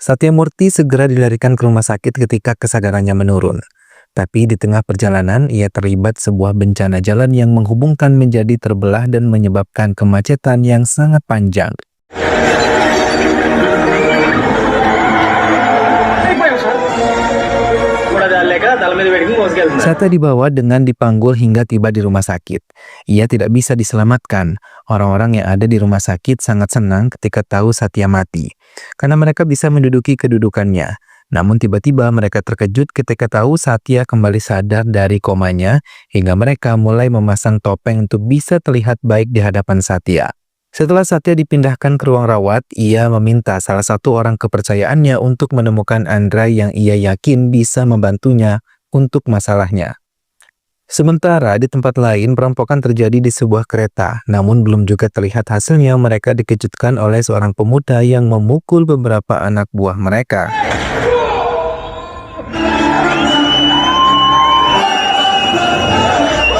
Satya Murti segera dilarikan ke rumah sakit ketika kesadarannya menurun. Tapi di tengah perjalanan, ia terlibat sebuah bencana jalan yang menghubungkan menjadi terbelah dan menyebabkan kemacetan yang sangat panjang. Satya dibawa dengan dipanggul hingga tiba di rumah sakit. Ia tidak bisa diselamatkan. Orang-orang yang ada di rumah sakit sangat senang ketika tahu Satya mati, karena mereka bisa menduduki kedudukannya. Namun tiba-tiba mereka terkejut ketika tahu Satya kembali sadar dari komanya, hingga mereka mulai memasang topeng untuk bisa terlihat baik di hadapan Satya. Setelah Satya dipindahkan ke ruang rawat, ia meminta salah satu orang kepercayaannya untuk menemukan Andra yang ia yakin bisa membantunya untuk masalahnya. Sementara di tempat lain, perampokan terjadi di sebuah kereta, namun belum juga terlihat hasilnya. Mereka dikejutkan oleh seorang pemuda yang memukul beberapa anak buah mereka.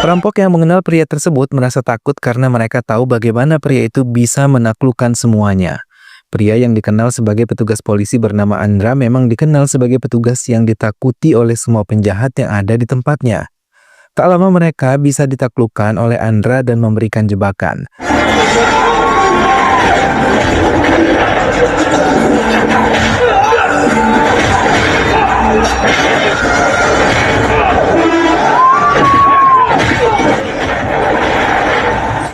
Perampok yang mengenal pria tersebut merasa takut karena mereka tahu bagaimana pria itu bisa menaklukkan semuanya. Pria yang dikenal sebagai petugas polisi bernama Andra memang dikenal sebagai petugas yang ditakuti oleh semua penjahat yang ada di tempatnya. Tak lama mereka bisa ditaklukkan oleh Andra dan memberikan jebakan.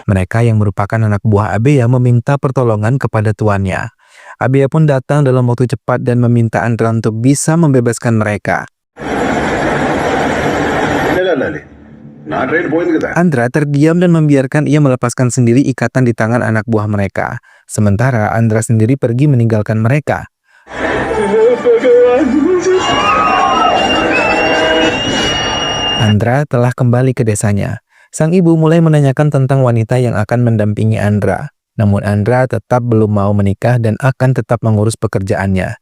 Mereka yang merupakan anak buah Abeya meminta pertolongan kepada tuannya. Abeya pun datang dalam waktu cepat dan meminta Andra untuk bisa membebaskan mereka. Andra terdiam dan membiarkan ia melepaskan sendiri ikatan di tangan anak buah mereka. Sementara Andra sendiri pergi meninggalkan mereka. Andra telah kembali ke desanya. Sang ibu mulai menanyakan tentang wanita yang akan mendampingi Andra. Namun Andra tetap belum mau menikah dan akan tetap mengurus pekerjaannya.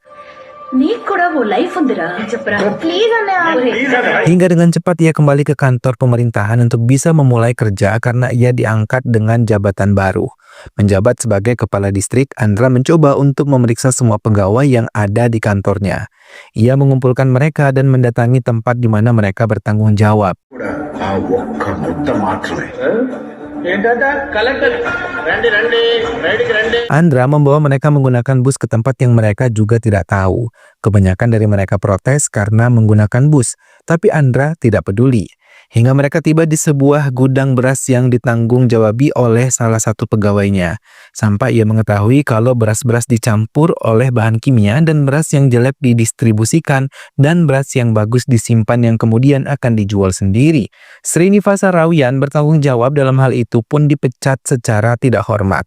Hingga dengan cepat ia kembali ke kantor pemerintahan untuk bisa memulai kerja karena ia diangkat dengan jabatan baru. Menjabat sebagai kepala distrik, Andra mencoba untuk memeriksa semua pegawai yang ada di kantornya. Ia mengumpulkan mereka dan mendatangi tempat di mana mereka bertanggung jawab. Andra membawa mereka menggunakan bus ke tempat yang mereka juga tidak tahu. Kebanyakan dari mereka protes karena menggunakan bus, tapi Andra tidak peduli. Hingga mereka tiba di sebuah gudang beras yang ditanggung jawabi oleh salah satu pegawainya. Sampai ia mengetahui kalau beras-beras dicampur oleh bahan kimia dan beras yang jelek didistribusikan dan beras yang bagus disimpan yang kemudian akan dijual sendiri. Srinivasa Rawian bertanggung jawab dalam hal itu pun dipecat secara tidak hormat.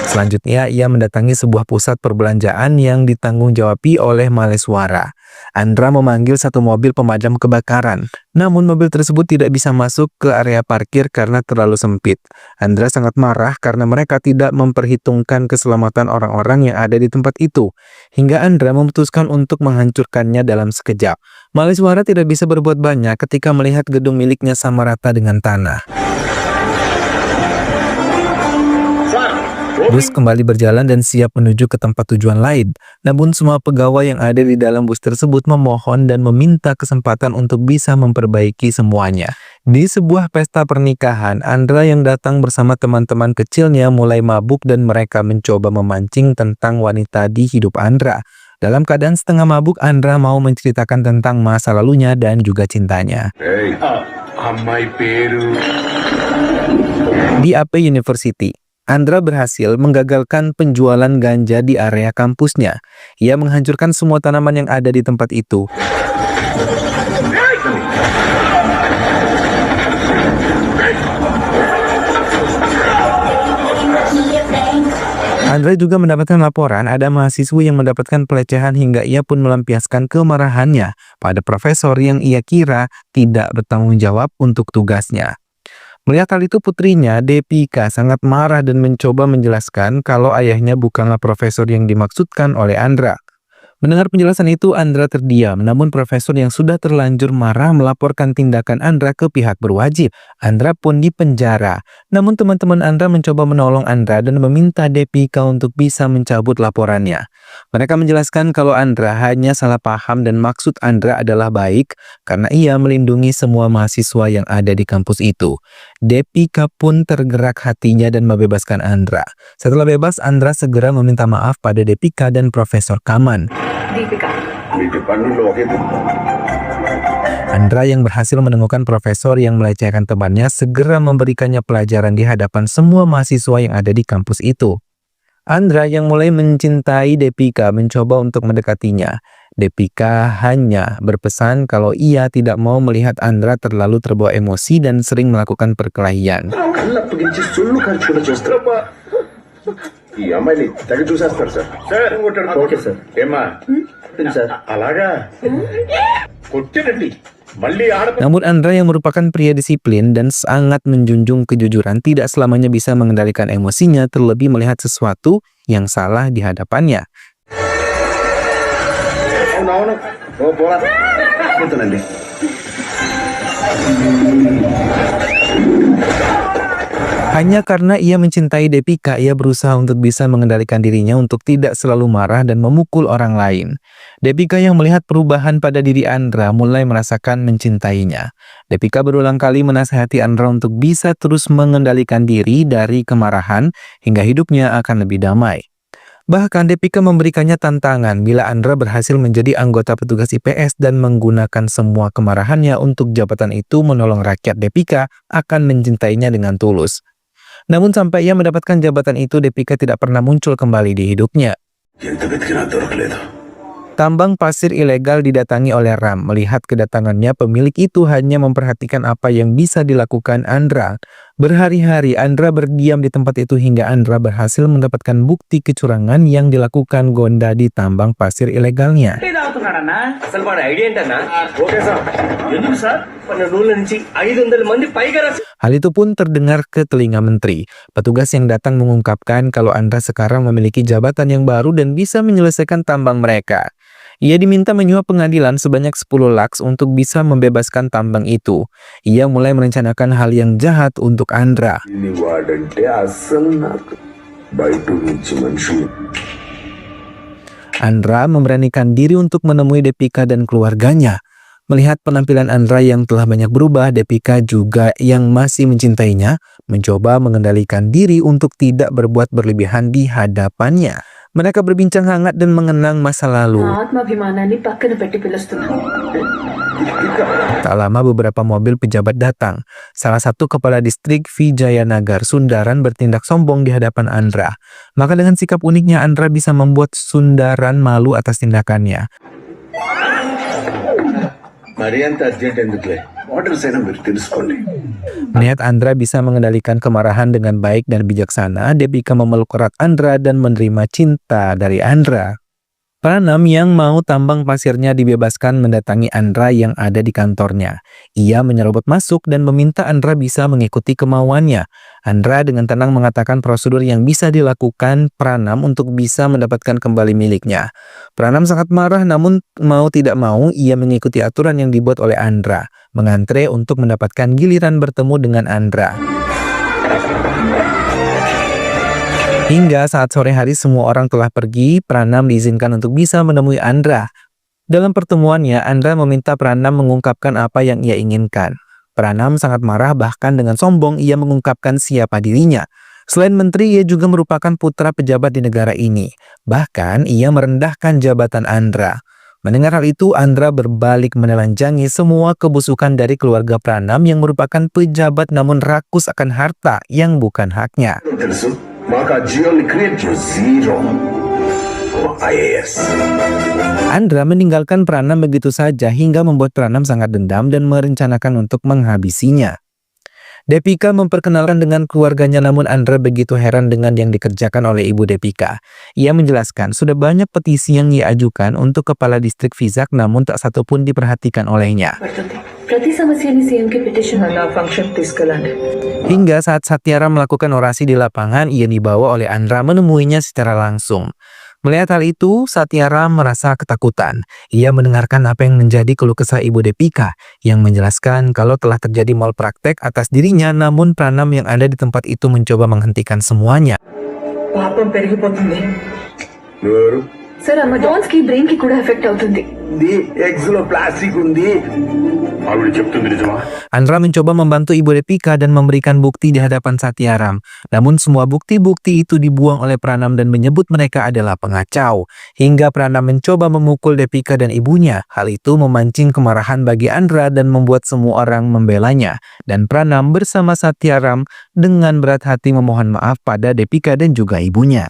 Selanjutnya, ia mendatangi sebuah pusat perbelanjaan yang ditanggung jawabi oleh Maleswara. Andra memanggil satu mobil pemadam kebakaran. Namun mobil tersebut tidak bisa masuk ke area parkir karena terlalu sempit. Andra sangat marah karena mereka tidak memperhitungkan keselamatan orang-orang yang ada di tempat itu. Hingga Andra memutuskan untuk menghancurkannya dalam sekejap. Maleswara tidak bisa berbuat banyak ketika melihat gedung miliknya sama rata dengan tanah. Bus kembali berjalan dan siap menuju ke tempat tujuan lain. Namun semua pegawai yang ada di dalam bus tersebut memohon dan meminta kesempatan untuk bisa memperbaiki semuanya. Di sebuah pesta pernikahan, Andra yang datang bersama teman-teman kecilnya mulai mabuk dan mereka mencoba memancing tentang wanita di hidup Andra. Dalam keadaan setengah mabuk, Andra mau menceritakan tentang masa lalunya dan juga cintanya. Di AP University, Andra berhasil menggagalkan penjualan ganja di area kampusnya. Ia menghancurkan semua tanaman yang ada di tempat itu. Andra juga mendapatkan laporan ada mahasiswa yang mendapatkan pelecehan hingga ia pun melampiaskan kemarahannya pada profesor yang ia kira tidak bertanggung jawab untuk tugasnya. Melihat hal itu, putrinya, Depika, sangat marah dan mencoba menjelaskan kalau ayahnya bukanlah profesor yang dimaksudkan oleh Andra. Mendengar penjelasan itu, Andra terdiam. Namun profesor yang sudah terlanjur marah melaporkan tindakan Andra ke pihak berwajib. Andra pun dipenjara. Namun teman-teman Andra mencoba menolong Andra dan meminta Depika untuk bisa mencabut laporannya. Mereka menjelaskan kalau Andra hanya salah paham dan maksud Andra adalah baik karena ia melindungi semua mahasiswa yang ada di kampus itu. Depika pun tergerak hatinya dan membebaskan Andra. Setelah bebas, Andra segera meminta maaf pada Depika dan Profesor Kaman. Andra yang berhasil menemukan profesor yang melecehkan temannya segera memberikannya pelajaran di hadapan semua mahasiswa yang ada di kampus itu. Andra yang mulai mencintai Depika mencoba untuk mendekatinya. Depika hanya berpesan kalau ia tidak mau melihat Andra terlalu terbawa emosi dan sering melakukan perkelahian. Namun Andra yang merupakan pria disiplin dan sangat menjunjung kejujuran tidak selamanya bisa mengendalikan emosinya, terlebih melihat sesuatu yang salah di hadapannya. Hanya karena ia mencintai Depika, ia berusaha untuk bisa mengendalikan dirinya untuk tidak selalu marah dan memukul orang lain. Depika yang melihat perubahan pada diri Andra mulai merasakan mencintainya. Depika berulang kali menasihati Andra untuk bisa terus mengendalikan diri dari kemarahan hingga hidupnya akan lebih damai. Bahkan Depika memberikannya tantangan bila Andra berhasil menjadi anggota petugas IPS dan menggunakan semua kemarahannya untuk jabatan itu menolong rakyat. Depika akan mencintainya dengan tulus. Namun sampai ia mendapatkan jabatan itu, Depika tidak pernah muncul kembali di hidupnya. Tambang pasir ilegal didatangi oleh Ram. Melihat kedatangannya, pemilik itu hanya memperhatikan apa yang bisa dilakukan Andra. Berhari-hari Andra berdiam di tempat itu hingga Andra berhasil mendapatkan bukti kecurangan yang dilakukan Gonda di tambang pasir ilegalnya. Hal itu pun terdengar ke telinga menteri. Petugas yang datang mengungkapkan kalau Andra sekarang memiliki jabatan yang baru dan bisa menyelesaikan tambang mereka. Ia diminta menyuap pengadilan sebanyak 10 lakhs untuk bisa membebaskan tambang itu. Ia mulai merencanakan hal yang jahat untuk Andra. Andra memberanikan diri untuk menemui Depika dan keluarganya. Melihat penampilan Andra yang telah banyak berubah, Depika juga yang masih mencintainya mencoba mengendalikan diri untuk tidak berbuat berlebihan di hadapannya. Mereka berbincang hangat dan mengenang masa lalu. Tak lama beberapa mobil pejabat datang. Salah satu kepala distrik Vijayanagar, Sundaran, bertindak sombong di hadapan Andra. Maka dengan sikap uniknya Andra bisa membuat Sundaran malu atas tindakannya. Melihat Andra bisa mengendalikan kemarahan dengan baik dan bijaksana, Depika memeluk erat Andra dan menerima cinta dari Andra. Pranam yang mau tambang pasirnya dibebaskan mendatangi Andra yang ada di kantornya. Ia menyerobot masuk dan meminta Andra bisa mengikuti kemauannya. Andra dengan tenang mengatakan prosedur yang bisa dilakukan Pranam untuk bisa mendapatkan kembali miliknya. Pranam sangat marah, namun mau tidak mau ia mengikuti aturan yang dibuat oleh Andra, mengantre untuk mendapatkan giliran bertemu dengan Andra. Hingga saat sore hari semua orang telah pergi, Pranam diizinkan untuk bisa menemui Andra. Dalam pertemuannya, Andra meminta Pranam mengungkapkan apa yang ia inginkan. Pranam sangat marah, bahkan dengan sombong ia mengungkapkan siapa dirinya. Selain menteri, ia juga merupakan putra pejabat di negara ini. Bahkan ia merendahkan jabatan Andra. Mendengar hal itu, Andra berbalik menelanjangi semua kebusukan dari keluarga Pranam yang merupakan pejabat namun rakus akan harta yang bukan haknya. Andra meninggalkan Pranam begitu saja hingga membuat Pranam sangat dendam dan merencanakan untuk menghabisinya. Depika memperkenalkan dengan keluarganya, namun Andra begitu heran dengan yang dikerjakan oleh ibu Depika. Ia menjelaskan sudah banyak petisi yang ia ajukan untuk kepala distrik Vizag, namun tak satu pun diperhatikan olehnya. Hingga saat Satyara melakukan orasi di lapangan, ia dibawa oleh Andra menemuinya secara langsung. Melihat hal itu, Satyaram merasa ketakutan. Ia mendengarkan apa yang menjadi keluh kesah Ibu Depika yang menjelaskan kalau telah terjadi malpraktek atas dirinya, namun Pranam yang ada di tempat itu mencoba menghentikan semuanya. పాపం పెరిగిపోతుంది. సార్ అమ్మ డాన్స్ కి బ్రెయిన్ కి కూడా ఎఫెక్ట్ అవుతుంది. ఎగ్స్ లో ప్లాస్టిక్ ఉంది. ఆవిడ చెప్తుంది నిజమా? Andra mencoba membantu Ibu Depika dan memberikan bukti di hadapan Satyaram. Namun semua bukti-bukti itu dibuang oleh Pranam dan menyebut mereka adalah pengacau. Hingga Pranam mencoba memukul Depika dan ibunya. Hal itu memancing kemarahan bagi Andra dan membuat semua orang membelanya. Dan Pranam bersama Satyaram dengan berat hati memohon maaf pada Depika dan juga ibunya.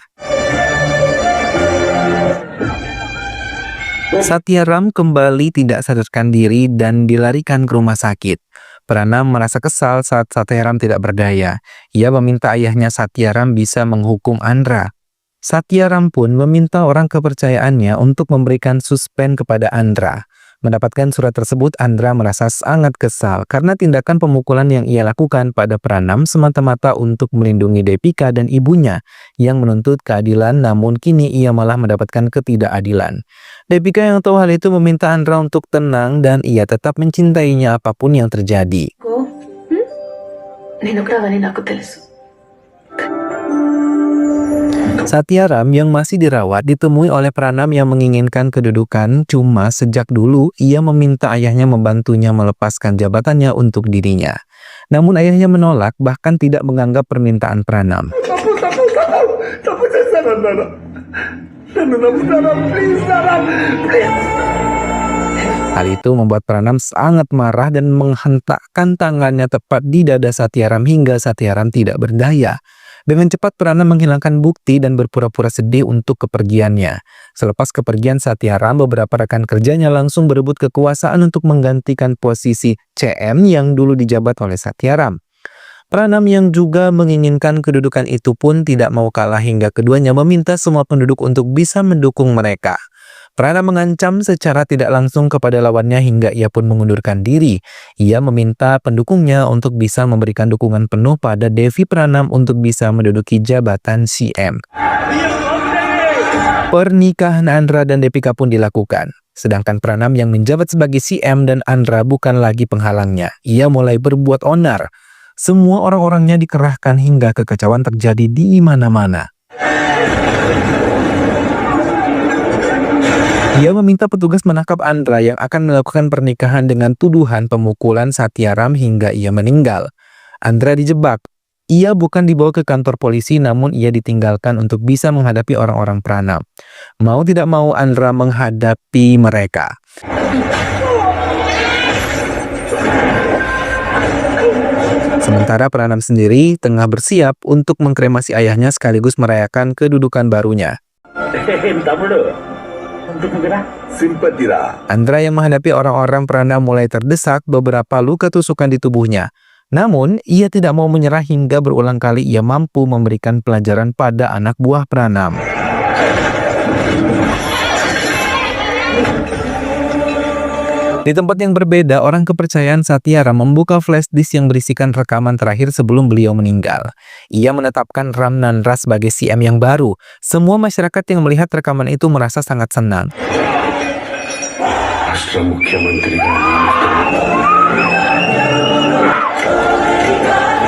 Satyaram kembali tidak sadarkan diri dan dilarikan ke rumah sakit. Pranam merasa kesal saat Satyaram tidak berdaya. Ia meminta ayahnya Satyaram bisa menghukum Andra. Satyaram pun meminta orang kepercayaannya untuk memberikan suspen kepada Andra. Mendapatkan surat tersebut, Andra merasa sangat kesal karena tindakan pemukulan yang ia lakukan pada Pranam semata-mata untuk melindungi Depika dan ibunya yang menuntut keadilan, namun kini ia malah mendapatkan ketidakadilan. Depika yang tahu hal itu meminta Andra untuk tenang dan ia tetap mencintainya apapun yang terjadi. Satyaram yang masih dirawat ditemui oleh Pranam yang menginginkan kedudukan, cuma sejak dulu ia meminta ayahnya membantunya melepaskan jabatannya untuk dirinya. Namun ayahnya menolak, bahkan tidak menganggap permintaan Pranam. Hal itu membuat Pranam sangat marah dan menghentakkan tangannya tepat di dada Satyaram hingga Satyaram tidak berdaya. Dengan cepat Pranam menghilangkan bukti dan berpura-pura sedih untuk kepergiannya. Selepas kepergian Satyaram, beberapa rekan kerjanya langsung berebut kekuasaan untuk menggantikan posisi CM yang dulu dijabat oleh Satyaram. Pranam yang juga menginginkan kedudukan itu pun tidak mau kalah hingga keduanya meminta semua penduduk untuk bisa mendukung mereka. Pranam mengancam secara tidak langsung kepada lawannya hingga ia pun mengundurkan diri. Ia meminta pendukungnya untuk bisa memberikan dukungan penuh pada Devi Pranam untuk bisa menduduki jabatan CM. Pernikahan Andra dan Depika pun dilakukan. Sedangkan Pranam yang menjabat sebagai CM dan Andra bukan lagi penghalangnya. Ia mulai berbuat onar. Semua orang-orangnya dikerahkan hingga kekacauan terjadi di mana-mana. Ia meminta petugas menangkap Andra yang akan melakukan pernikahan dengan tuduhan pemukulan Satyaram hingga ia meninggal. Andra dijebak. Ia bukan dibawa ke kantor polisi, namun ia ditinggalkan untuk bisa menghadapi orang-orang Pranam. Mau tidak mau Andra menghadapi mereka. Sementara Pranam sendiri tengah bersiap untuk mengkremasi ayahnya sekaligus merayakan kedudukan barunya. Andra yang menghadapi orang-orang Pranam mulai terdesak, beberapa luka tusukan di tubuhnya. Namun, ia tidak mau menyerah hingga berulang kali ia mampu memberikan pelajaran pada anak buah Pranam. Di tempat yang berbeda, orang kepercayaan Satyaram membuka flash disk yang berisikan rekaman terakhir sebelum beliau meninggal. Ia menetapkan Ramnandra sebagai CM yang baru. Semua masyarakat yang melihat rekaman itu merasa sangat senang.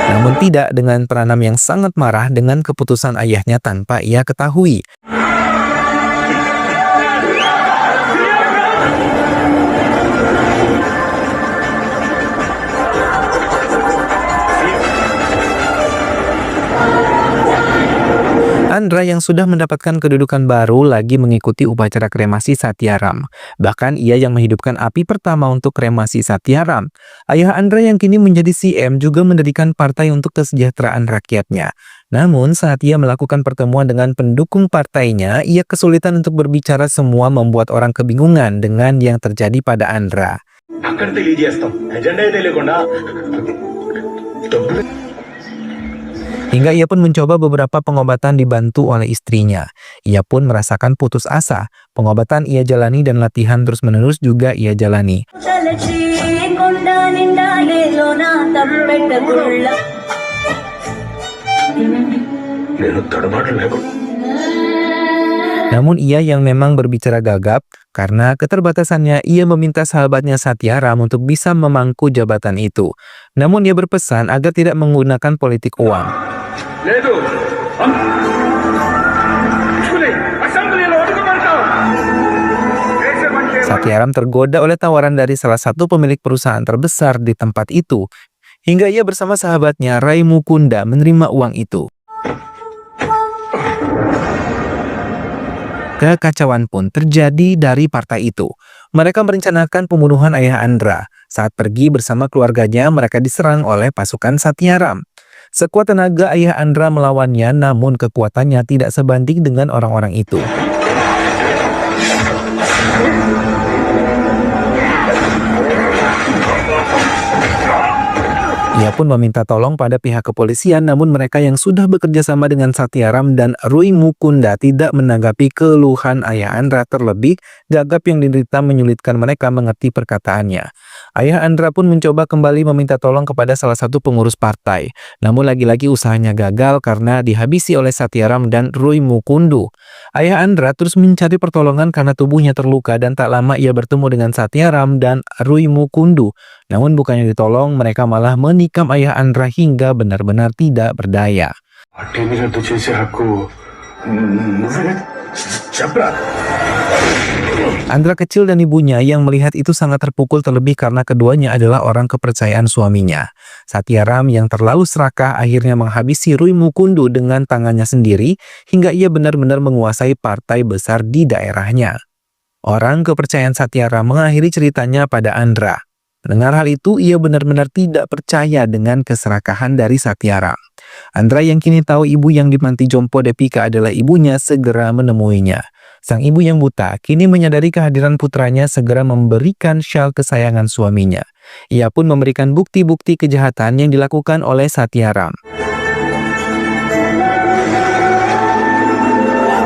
Namun tidak dengan Pranam yang sangat marah dengan keputusan ayahnya tanpa ia ketahui. Andra yang sudah mendapatkan kedudukan baru lagi mengikuti upacara kremasi Satyaram. Bahkan ia yang menghidupkan api pertama untuk kremasi Satyaram. Ayah Andra yang kini menjadi CM juga mendirikan partai untuk kesejahteraan rakyatnya. Namun saat ia melakukan pertemuan dengan pendukung partainya, ia kesulitan untuk berbicara, semua membuat orang kebingungan dengan yang terjadi pada Andra. Hingga ia pun mencoba beberapa pengobatan dibantu oleh istrinya. Ia pun merasakan putus asa. Pengobatan ia jalani dan latihan terus-menerus juga ia jalani. Namun ia yang memang berbicara gagap, karena keterbatasannya ia meminta sahabatnya Satyaram untuk bisa memangku jabatan itu. Namun ia berpesan agar tidak menggunakan politik uang. లేదు చూలే అసెంబ్లీలో అడుగుమంటావు దేశ మంచి Satyaram tergoda oleh tawaran dari salah satu pemilik perusahaan terbesar di tempat itu, hingga ia bersama sahabatnya Rai Mukunda menerima uang itu. Kekacauan pun terjadi dari partai itu. Mereka merencanakan pembunuhan ayah Andra. Saat pergi bersama keluarganya, mereka diserang oleh pasukan Satyaram. Sekuat tenaga ayah Andra melawannya, namun kekuatannya tidak sebanding dengan orang-orang itu. Ia pun meminta tolong pada pihak kepolisian, namun mereka yang sudah bekerja sama dengan Satyaram dan Rui Mukunda tidak menanggapi keluhan ayah Andra, terlebih gagap yang diderita menyulitkan mereka mengerti perkataannya. Ayah Andra pun mencoba kembali meminta tolong kepada salah satu pengurus partai, namun lagi-lagi usahanya gagal karena dihabisi oleh Satyaram dan Rui Mukundu. Ayah Andra terus mencari pertolongan karena tubuhnya terluka dan tak lama ia bertemu dengan Satyaram dan Rui Mukundu. Namun bukannya ditolong, mereka malah menikam ayah Andra hingga benar-benar tidak berdaya. అట్టేమి రద్దు చేసే హక్కు నువ్వే చెప్పరా Andra kecil dan ibunya yang melihat itu sangat terpukul, terlebih karena keduanya adalah orang kepercayaan suaminya. Satyaram yang terlalu serakah akhirnya menghabisi Rui Mukundu dengan tangannya sendiri hingga ia benar-benar menguasai partai besar di daerahnya. Orang kepercayaan Satyaram mengakhiri ceritanya pada Andra. Mendengar hal itu, ia benar-benar tidak percaya dengan keserakahan dari Satyaram. Andra yang kini tahu ibu yang di panti jompo Depika adalah ibunya segera menemuinya. Sang ibu yang buta kini menyadari kehadiran putranya segera memberikan syal kesayangan suaminya. Ia pun memberikan bukti-bukti kejahatan yang dilakukan oleh Satyaram.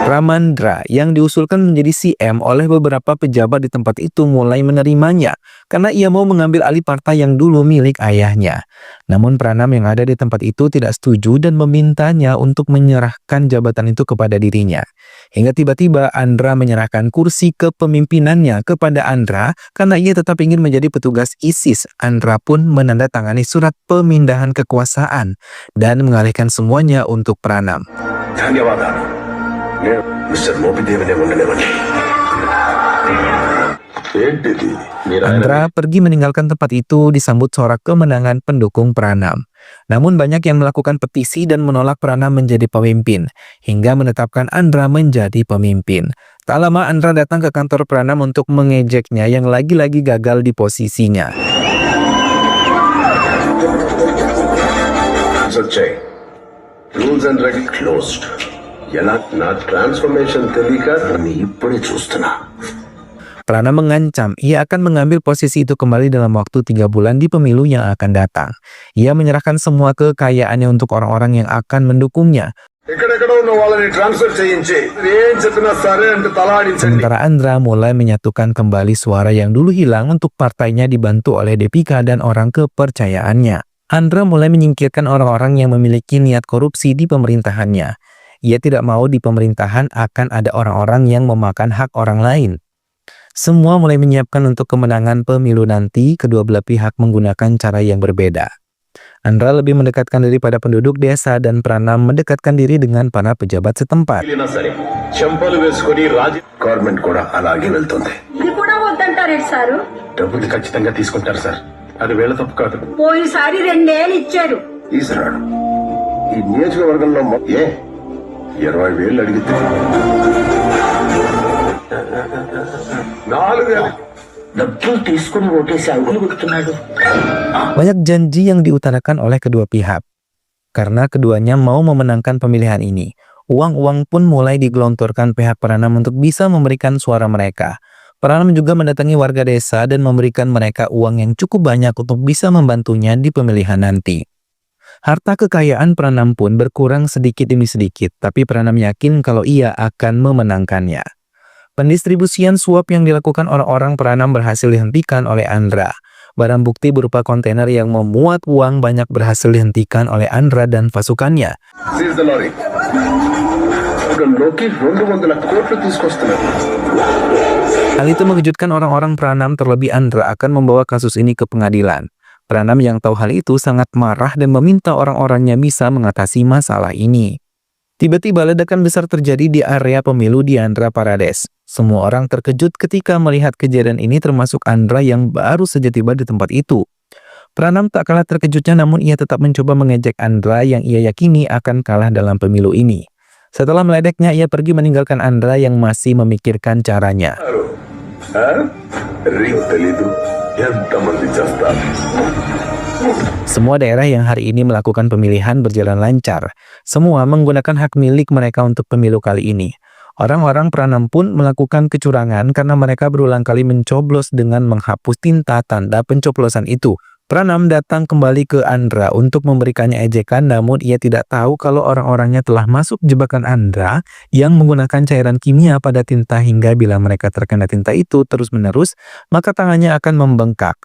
Ramandra yang diusulkan menjadi CM oleh beberapa pejabat di tempat itu mulai menerimanya karena ia mau mengambil alih partai yang dulu milik ayahnya. Namun Pranam yang ada di tempat itu tidak setuju dan memintanya untuk menyerahkan jabatan itu kepada dirinya. Hingga tiba-tiba Andra menyerahkan kursi kepemimpinannya kepada Andra karena ia tetap ingin menjadi petugas ISIS. Andra pun menandatangani surat pemindahan kekuasaan dan mengalihkan semuanya untuk Pranam. ధన్యవాదాలు నేను మిస్టర్ మోపిదేవినే ఉండనివ్వండి ఏంటిది Andra pergi meninggalkan tempat itu disambut sorak kemenangan pendukung Pranam. Namun banyak yang melakukan petisi dan menolak Pranam menjadi pemimpin, hingga menetapkan Andra menjadi pemimpin. Tak lama Andra datang ke kantor Pranam untuk mengejeknya yang lagi-lagi gagal di posisinya. వచ్చాయి rules and రెగ్ క్లోజ్డ్ ఎలా నా ట్రాన్స్ఫర్మేషన్ తెలియక నన్ను ఇప్పుడే చూస్తున్నా Pranam mengancam ia akan mengambil posisi itu kembali dalam waktu 3 bulan di pemilu yang akan datang. Ia menyerahkan semua kekayaannya untuk orang-orang yang akan mendukungnya. ఎక్కడెక్కడో ఉన్న వాళ్ళని ట్రాన్స్ఫర్ చేయించి ఏం చెప్పినా సరే అంటే తలాడించండి Sementara Andra mulai menyatukan kembali suara yang dulu hilang untuk partainya dibantu oleh Depika dan orang kepercayaannya. Andra mulai menyingkirkan orang-orang yang memiliki niat korupsi di pemerintahannya. Ia tidak mau di pemerintahan akan ada orang-orang yang memakan hak orang lain. Semua mulai menyiapkan untuk kemenangan pemilu nanti, kedua belah pihak menggunakan cara yang berbeda. Andra lebih mendekatkan diri pada penduduk desa dan Pranam mendekatkan diri dengan para pejabat setempat. వెళ్ళినా సరే చెంపలు వేసుకొని గవర్నమెంట్ కూడా అలాగే వెళ్తుంది ఇది కూడా వద్దంటారేంటి సారు డబ్బులు ఖచ్చితంగా తీసుకుంటారు సార్ అది వీళ్ళ తప్పు కాదు పోయినసారి 2 ఏళ్ళు ఇచ్చారు తీసుకురాడు ఈ నియోజకవర్గంలో 20,000 అడిగితే 4,000 డబ్బులు తీసుకుని ఓటేసి అడుగులు పెడుతున్నాడు Banyak janji yang diutarakan oleh kedua pihak. Karena keduanya mau memenangkan pemilihan ini, uang-uang pun mulai digelontorkan pihak Pranam untuk bisa memberikan suara mereka. Pranam juga mendatangi warga desa dan memberikan mereka uang yang cukup banyak untuk bisa membantunya di pemilihan nanti. Harta kekayaan Pranam pun berkurang sedikit demi sedikit, tapi Pranam yakin kalau ia akan memenangkannya. Pendistribusian suap yang dilakukan orang-orang Pranam berhasil dihentikan oleh Andra. Barang bukti berupa kontainer yang memuat uang banyak berhasil dihentikan oleh Andra dan pasukannya. Seize the lorry. లోకి 200 కోట్లు తీసుకొస్తున్నారు. Hal itu mengejutkan orang-orang Pranam, terlebih Andra akan membawa kasus ini ke pengadilan. Pranam yang tahu hal itu sangat marah dan meminta orang-orangnya bisa mengatasi masalah ini. Tiba-tiba ledakan besar terjadi di area pemilu di Andhra Pradesh. Semua orang terkejut ketika melihat kejadian ini, termasuk Andra yang baru saja tiba di tempat itu. Pranam tak kalah terkejutnya, namun ia tetap mencoba mengejek Andra yang ia yakini akan kalah dalam pemilu ini. Setelah meledeknya, ia pergi meninggalkan Andra yang masih memikirkan caranya. Semua daerah yang hari ini melakukan pemilihan berjalan lancar. Semua menggunakan hak milik mereka untuk pemilu kali ini. Orang-orang Pranam pun melakukan kecurangan karena mereka berulang kali mencoblos dengan menghapus tinta tanda pencoblosan itu. Pranam datang kembali ke Andra untuk memberikannya ejekan, namun ia tidak tahu kalau orang-orangnya telah masuk jebakan Andra yang menggunakan cairan kimia pada tinta, hingga bila mereka terkena tinta itu terus-menerus, maka tangannya akan membengkak.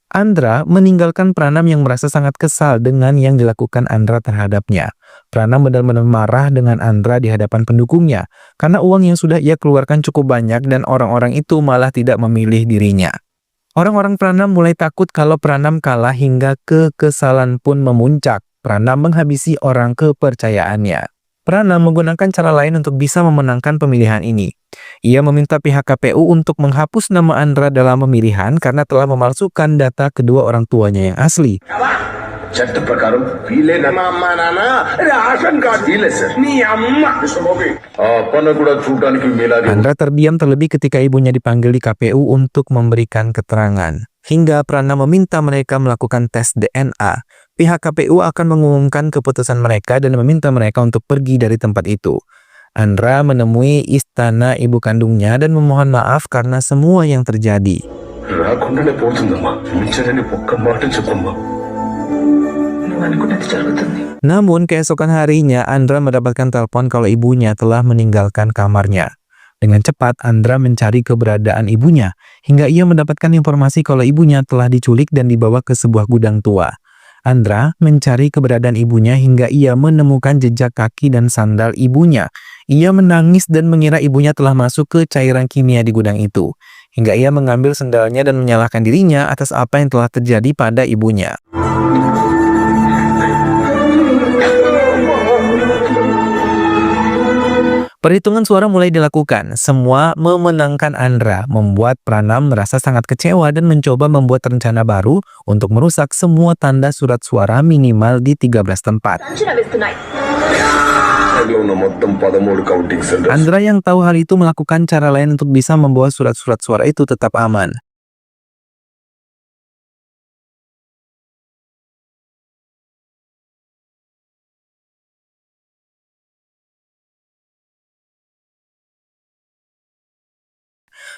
Andra meninggalkan Pranam yang merasa sangat kesal dengan yang dilakukan Andra terhadapnya. Pranam benar-benar marah dengan Andra di hadapan pendukungnya karena uang yang sudah ia keluarkan cukup banyak dan orang-orang itu malah tidak memilih dirinya. Orang-orang Pranam mulai takut kalau Pranam kalah, hingga kekesalan pun memuncak. Pranam menghabisi orang kepercayaannya. Pranam menggunakan cara lain untuk bisa memenangkan pemilihan ini. Ia meminta pihak KPU untuk menghapus nama Andra dalam pemilihan karena telah memalsukan data kedua orang tuanya yang asli. Andra terdiam terlebih ketika ibunya dipanggil di KPU untuk memberikan keterangan. Hingga Pranam meminta mereka melakukan tes DNA. Pihak KPU akan mengumumkan keputusan mereka dan meminta mereka untuk pergi dari tempat itu. Andra menemui istana ibu kandungnya dan memohon maaf karena semua yang terjadi. Namun keesokan harinya Andra mendapatkan telepon kalau ibunya telah meninggalkan kamarnya. Dengan cepat Andra mencari keberadaan ibunya, hingga ia mendapatkan informasi kalau ibunya telah diculik dan dibawa ke sebuah gudang tua. Andra mencari keberadaan ibunya hingga ia menemukan jejak kaki dan sandal ibunya. Ia menangis dan mengira ibunya telah masuk ke cairan kimia di gudang itu. Hingga ia mengambil sandalnya dan menyalahkan dirinya atas apa yang telah terjadi pada ibunya. Perhitungan suara mulai dilakukan. Semua memenangkan Andra, membuat Pranam merasa sangat kecewa dan mencoba membuat rencana baru untuk merusak semua tanda surat suara minimal di 13 tempat. Andra yang tahu hal itu melakukan cara lain untuk bisa membawa surat-surat suara itu tetap aman.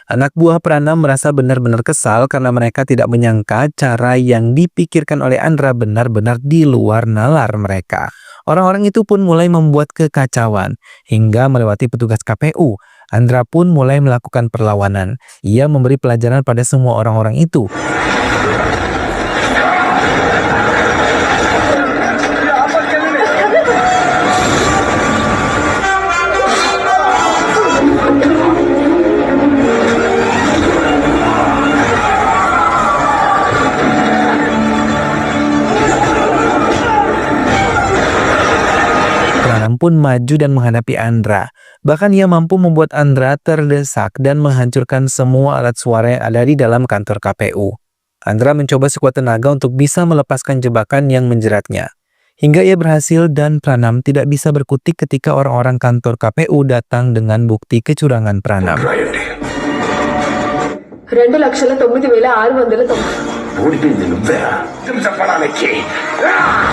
Anak buah Pranam merasa benar-benar kesal karena mereka tidak menyangka cara yang dipikirkan oleh Andra benar-benar di luar nalar mereka. Orang-orang itu pun mulai membuat kekacauan hingga melewati petugas KPU. Andra pun mulai melakukan perlawanan. Ia memberi pelajaran pada semua orang-orang itu. Pranam pun maju dan menghadapi Andra. Bahkan ia mampu membuat Andra terdesak dan menghancurkan semua alat suara yang ada di dalam kantor KPU. Andra mencoba sekuat tenaga untuk bisa melepaskan jebakan yang menjeratnya. Hingga ia berhasil dan Pranam tidak bisa berkutik ketika orang-orang kantor KPU datang dengan bukti kecurangan Pranam.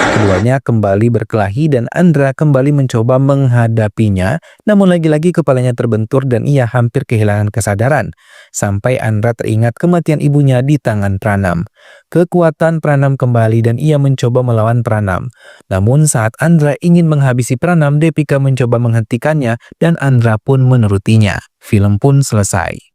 Keduanya kembali berkelahi dan Andra kembali mencoba menghadapinya, namun lagi-lagi kepalanya terbentur dan ia hampir kehilangan kesadaran. Sampai Andra teringat kematian ibunya di tangan Pranam. Kekuatan Pranam kembali dan ia mencoba melawan Pranam. Namun saat Andra ingin menghabisi Pranam, Deepika mencoba menghentikannya dan Andra pun menurutinya. Film pun selesai.